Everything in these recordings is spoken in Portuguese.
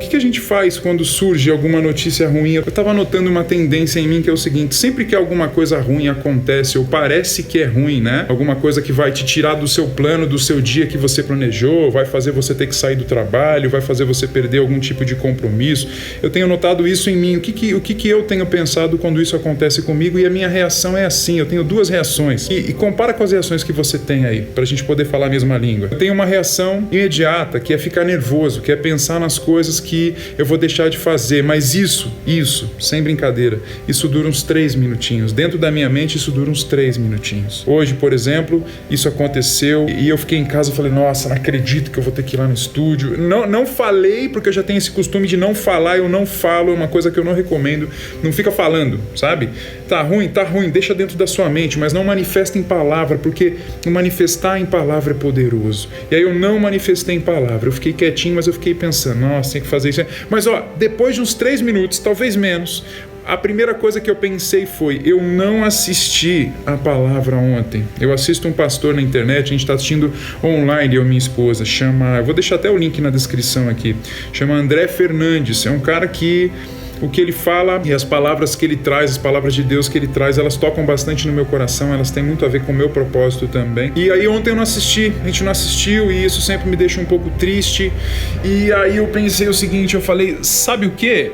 que a gente faz quando surge alguma notícia ruim? Eu estava notando uma tendência em mim que é o seguinte: sempre que alguma coisa ruim acontece, ou parece que é ruim, né? Alguma coisa que vai te tirar do seu plano, do seu dia que você planejou, vai fazer você ter que sair do trabalho, vai fazer você perder algum tipo de compromisso. Eu tenho notado isso em mim. O que eu tenho pensado quando isso acontece comigo? E a minha reação é assim: eu tenho duas reações. E compara com as reações que você tem aí, pra gente poder falar a mesma língua. Eu tenho uma reação imediata, que é ficar nervoso, que é pensar nas coisas que eu vou deixar de fazer. Mas isso, sem brincadeira, isso dura uns 3 minutinhos. Dentro da minha mente, isso dura uns 3 minutinhos. Hoje, por exemplo, isso aconteceu e eu fiquei em casa e falei: nossa, não acredito que eu vou ter que ir lá no estúdio. Não falei, porque eu já tenho esse costume de não falar. Eu não falo, é uma coisa que eu não recomendo. Não fica falando, sabe? Tá ruim, deixa dentro da sua mente, mas não manifesta em palavra, porque manifestar em palavra é poderoso. E aí eu não manifestei em palavra, eu fiquei quietinho, mas eu fiquei pensando: nossa, tem que fazer isso. Mas depois de uns 3 minutos, talvez menos, a primeira coisa que eu pensei foi: eu não assisti a palavra ontem. Eu assisto um pastor na internet, a gente está assistindo online, eu e minha esposa, eu vou deixar até o link na descrição aqui, chama André Fernandes. É um cara que o que ele fala e as palavras que ele traz, as palavras de Deus que ele traz, elas tocam bastante no meu coração, elas têm muito a ver com o meu propósito também. E aí ontem eu não assisti, a gente não assistiu, e isso sempre me deixa um pouco triste. E aí eu pensei o seguinte, eu falei: sabe o quê?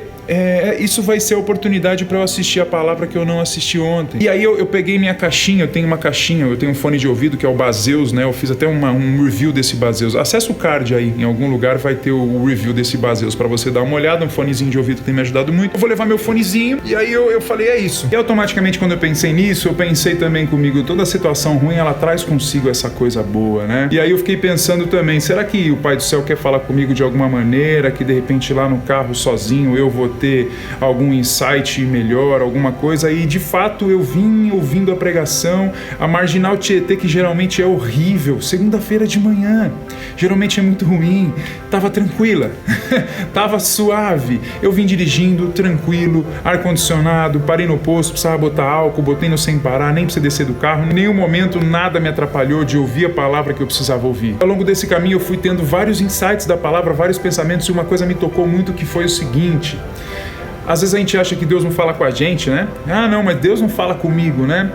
Isso vai ser a oportunidade para eu assistir a palavra que eu não assisti ontem. E aí eu peguei minha caixinha, eu tenho um fone de ouvido que é o Baseus, né? Eu fiz até um review desse Baseus. Acessa o card aí, em algum lugar vai ter o review desse Baseus para você dar uma olhada, um fonezinho de ouvido que tem me ajudado muito. Eu vou levar meu fonezinho, e aí eu falei: é isso. E automaticamente quando eu pensei nisso, eu pensei também comigo: toda situação ruim, ela traz consigo essa coisa boa, né? E aí eu fiquei pensando também: será que o Pai do Céu quer falar comigo de alguma maneira, que de repente lá no carro sozinho eu vou ter algum insight melhor, alguma coisa? E de fato eu vim ouvindo a pregação, a Marginal Tietê, que geralmente é horrível, segunda-feira de manhã, geralmente é muito ruim, tava tranquila, tava suave, eu vim dirigindo, tranquilo, ar-condicionado, parei no posto, precisava botar álcool, botei no sem parar, nem precisei descer do carro, em nenhum momento nada me atrapalhou de ouvir a palavra que eu precisava ouvir. Ao longo desse caminho eu fui tendo vários insights da palavra, vários pensamentos, e uma coisa me tocou muito, que foi o seguinte: às vezes a gente acha que Deus não fala com a gente, né? Ah, não, mas Deus não fala comigo, né?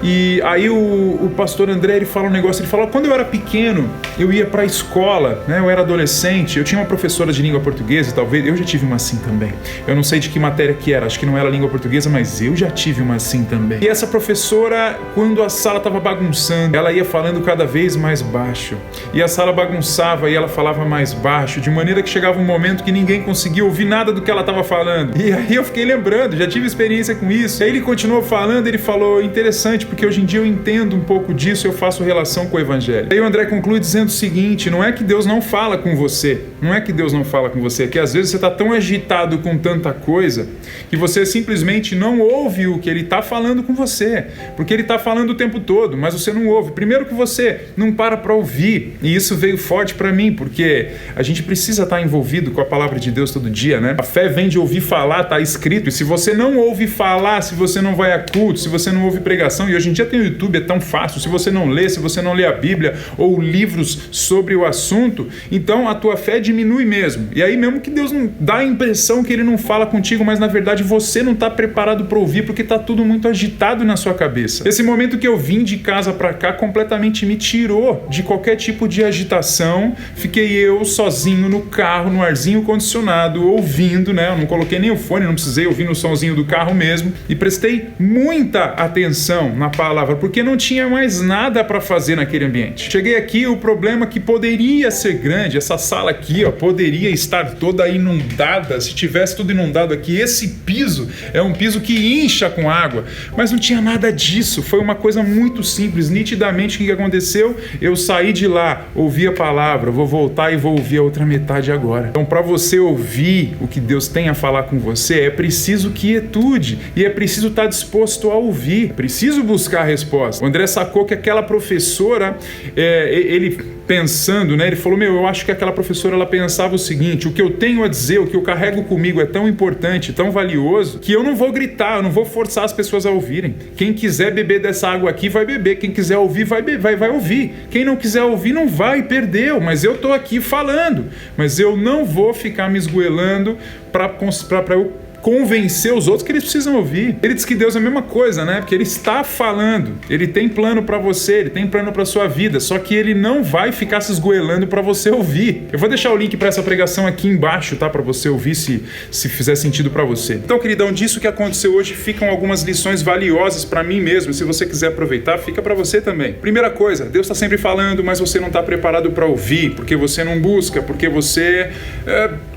E aí o pastor André, ele fala um negócio, ele fala: quando eu era pequeno, eu ia pra escola, né? Eu era adolescente, eu tinha uma professora de língua portuguesa, talvez, eu já tive uma assim também. Eu não sei de que matéria que era, acho que não era língua portuguesa, mas eu já tive uma assim também. E essa professora, quando a sala tava bagunçando, ela ia falando cada vez mais baixo. E a sala bagunçava e ela falava mais baixo, de maneira que chegava um momento que ninguém conseguia ouvir nada do que ela tava falando. E aí eu fiquei lembrando, já tive experiência com isso. E aí ele continuou falando, ele falou: interessante, porque hoje em dia eu entendo um pouco disso, eu faço relação com o Evangelho. Aí o André conclui dizendo o seguinte: não é que Deus não fala com você, é que às vezes você está tão agitado com tanta coisa que você simplesmente não ouve o que ele está falando com você, porque ele está falando o tempo todo, mas você não ouve. Primeiro que você não para ouvir, e isso veio forte para mim, porque a gente precisa estar envolvido com a palavra de Deus todo dia, né? A fé vem de ouvir falar, tá escrito, e se você não ouve falar, se você não vai a culto, se você não ouve pregação, e hoje em dia tem o YouTube, é tão fácil, se você não lê, se você não lê a Bíblia ou livros sobre o assunto, então a tua fé diminui mesmo. E aí mesmo que Deus não dá a impressão que ele não fala contigo, mas na verdade você não está preparado para ouvir, porque está tudo muito agitado na sua cabeça. Esse momento que eu vim de casa para cá completamente me tirou de qualquer tipo de agitação. Fiquei eu sozinho no carro, no arzinho condicionado, ouvindo, né? Eu não coloquei nem o fone, não precisei ouvir no somzinho do carro mesmo, e prestei muita atenção na palavra, porque não tinha mais nada para fazer naquele ambiente. Cheguei aqui, o problema que poderia ser grande, essa sala aqui, ó, poderia estar toda inundada, se tivesse tudo inundado aqui. Esse piso é um piso que incha com água, mas não tinha nada disso. Foi uma coisa muito simples. Nitidamente, o que aconteceu? Eu saí de lá, ouvi a palavra, vou voltar e vou ouvir a outra metade agora. Então, para você ouvir o que Deus tem a falar com você, é preciso quietude, e é preciso estar disposto a ouvir, preciso buscar a resposta. O André sacou que aquela professora, ele pensando, né? Ele falou, eu acho que aquela professora, ela pensava o seguinte: o que eu tenho a dizer, o que eu carrego comigo é tão importante, tão valioso, que eu não vou gritar, eu não vou forçar as pessoas a ouvirem. Quem quiser beber dessa água aqui vai beber, quem quiser ouvir vai ouvir, quem não quiser ouvir não vai, perdeu, mas eu tô aqui falando, mas eu não vou ficar me esgoelando para eu convencer os outros que eles precisam ouvir. Ele diz que Deus é a mesma coisa, né? Porque ele está falando, ele tem plano para você, ele tem plano para sua vida, só que ele não vai ficar se esgoelando para você ouvir. Eu vou deixar o link para essa pregação aqui embaixo, tá? Para você ouvir se fizer sentido para você. Então, queridão, disso que aconteceu hoje ficam algumas lições valiosas para mim mesmo. Se você quiser aproveitar, fica para você também. Primeira coisa, Deus está sempre falando, mas você não está preparado para ouvir, porque você não busca, porque você...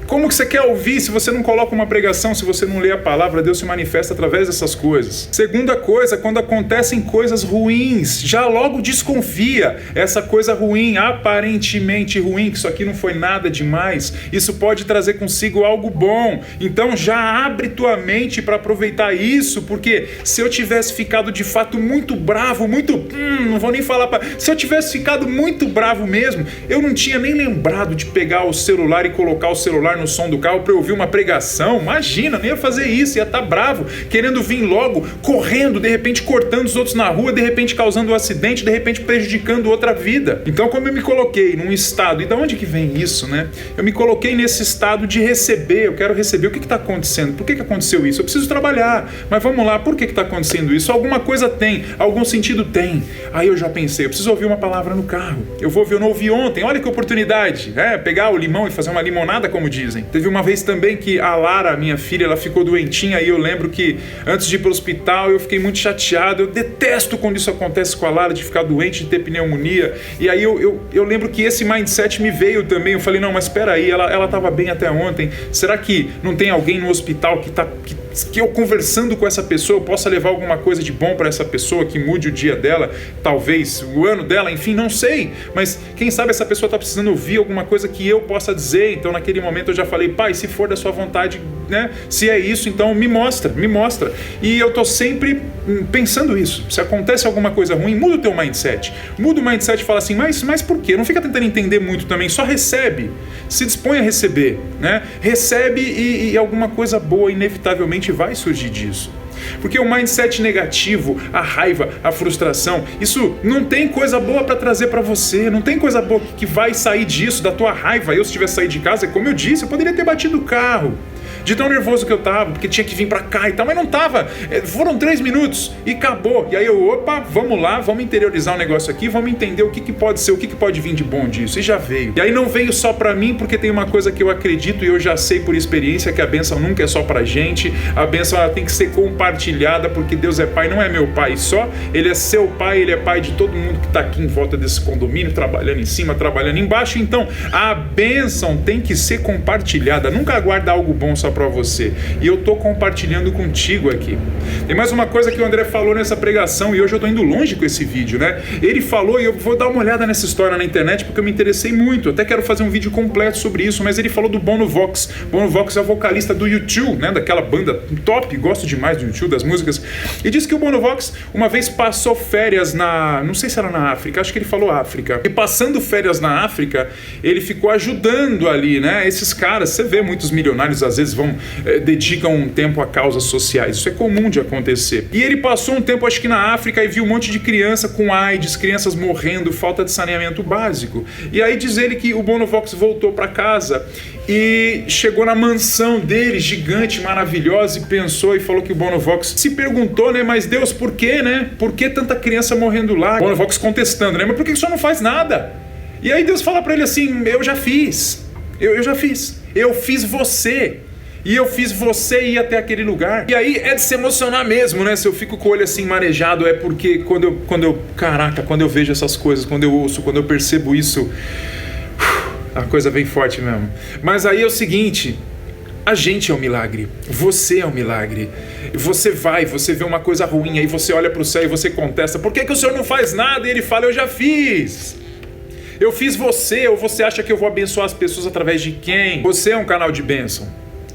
Como que você quer ouvir se você não coloca uma pregação, se você não lê a palavra? Deus se manifesta através dessas coisas. Segunda coisa, quando acontecem coisas ruins, já logo desconfia. Essa coisa ruim, aparentemente ruim, que isso aqui não foi nada demais, isso pode trazer consigo algo bom. Então já abre tua mente para aproveitar isso, porque se eu tivesse ficado de fato muito bravo, não vou nem falar se eu tivesse ficado muito bravo mesmo, eu não tinha nem lembrado de pegar o celular e colocar o celular no som do carro para eu ouvir uma pregação. Imagina, nem ia fazer isso, ia estar bravo, querendo vir logo, correndo, de repente cortando os outros na rua, de repente causando um acidente, de repente prejudicando outra vida. Então, como eu me coloquei num estado, e da onde que vem isso, né? Eu me coloquei nesse estado de receber, eu quero receber. O que está acontecendo? Por que aconteceu isso? Eu preciso trabalhar, mas vamos lá, por que está acontecendo isso? Alguma coisa tem, algum sentido tem. Aí eu já pensei, eu preciso ouvir uma palavra no carro. Eu não ouvi ontem, olha que oportunidade, pegar o limão e fazer uma limonada, como diz. Teve uma vez também que a Lara, minha filha, ela ficou doentinha, e eu lembro que antes de ir para o hospital eu fiquei muito chateado. Eu detesto quando isso acontece com a Lara, de ficar doente, de ter pneumonia. E aí eu lembro que esse mindset me veio também. Eu falei, não, mas espera aí, ela estava bem até ontem. Será que não tem alguém no hospital que eu conversando com essa pessoa eu possa levar alguma coisa de bom para essa pessoa, que mude o dia dela, talvez o ano dela, enfim, não sei, mas quem sabe essa pessoa está precisando ouvir alguma coisa que eu possa dizer. Então naquele momento eu já falei, pai, se for da sua vontade, né, se é isso, então me mostra, e eu tô sempre pensando isso. Se acontece alguma coisa ruim, muda o teu mindset, muda o mindset e fala assim, mas por quê? Não fica tentando entender muito também, só recebe, se dispõe a receber, né, recebe e alguma coisa boa inevitavelmente vai surgir disso. Porque o mindset negativo, a raiva, a frustração, isso não tem coisa boa para trazer para você, não tem coisa boa que vai sair disso, da tua raiva. Eu, se tivesse saído de casa, como eu disse, eu poderia ter batido o carro, de tão nervoso que eu tava, porque tinha que vir pra cá e tal, mas não tava. Foram 3 minutos e acabou. E aí vamos lá, vamos interiorizar o negócio aqui, vamos entender o que pode ser, o que pode vir de bom disso. E já veio. E aí não veio só pra mim, porque tem uma coisa que eu acredito e eu já sei por experiência, que a bênção nunca é só pra gente. A bênção, ela tem que ser compartilhada, porque Deus é pai, não é meu pai só. Ele é seu pai, ele é pai de todo mundo que tá aqui em volta desse condomínio, trabalhando em cima, trabalhando embaixo. Então a bênção tem que ser compartilhada. Nunca aguarda algo bom só para você. E eu tô compartilhando contigo aqui. Tem mais uma coisa que o André falou nessa pregação, e hoje eu tô indo longe com esse vídeo, né? Ele falou, e eu vou dar uma olhada nessa história na internet, porque eu me interessei muito. Eu até quero fazer um vídeo completo sobre isso, mas ele falou do Bono Vox. Bono Vox é o vocalista do U2, né? Daquela banda top, gosto demais do U2, das músicas. E disse que o Bono Vox uma vez passou férias não sei se era na África, acho que ele falou África. E passando férias na África, ele ficou ajudando ali, né? Esses caras, você vê muitos milionários às vezes dedicam um tempo a causas sociais. Isso é comum de acontecer. E ele passou um tempo, acho que na África, e viu um monte de criança com AIDS, crianças morrendo, falta de saneamento básico. E aí diz ele que o Bono Vox voltou para casa e chegou na mansão dele, gigante, maravilhosa, e pensou e falou que o Bono Vox se perguntou, né? Mas Deus, por quê, né? Por que tanta criança morrendo lá? Bono Vox contestando, né? Mas por que o senhor não faz nada? E aí Deus fala para ele assim, eu já fiz. Eu fiz você. E eu fiz você ir até aquele lugar. E aí é de se emocionar mesmo, né? Se eu fico com o olho assim marejado, é porque quando eu vejo essas coisas, quando eu ouço, quando eu percebo isso, a coisa vem forte mesmo. Mas aí é o seguinte, a gente é um milagre, você é um milagre. Você vê uma coisa ruim, aí você olha para o céu e você contesta, por que o senhor não faz nada? E ele fala, eu já fiz. Eu fiz você, ou você acha que eu vou abençoar as pessoas através de quem? Você é um canal de bênção.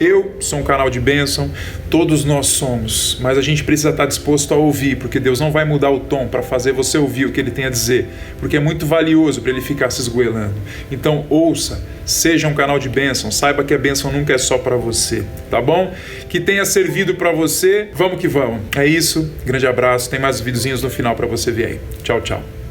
Eu sou um canal de bênção, todos nós somos, mas a gente precisa estar disposto a ouvir, porque Deus não vai mudar o tom para fazer você ouvir o que Ele tem a dizer, porque é muito valioso para Ele ficar se esgoelando. Então ouça, seja um canal de bênção, saiba que a bênção nunca é só para você, tá bom? Que tenha servido para você, vamos que vamos. É isso, grande abraço, tem mais videozinhos no final para você ver aí. Tchau, tchau.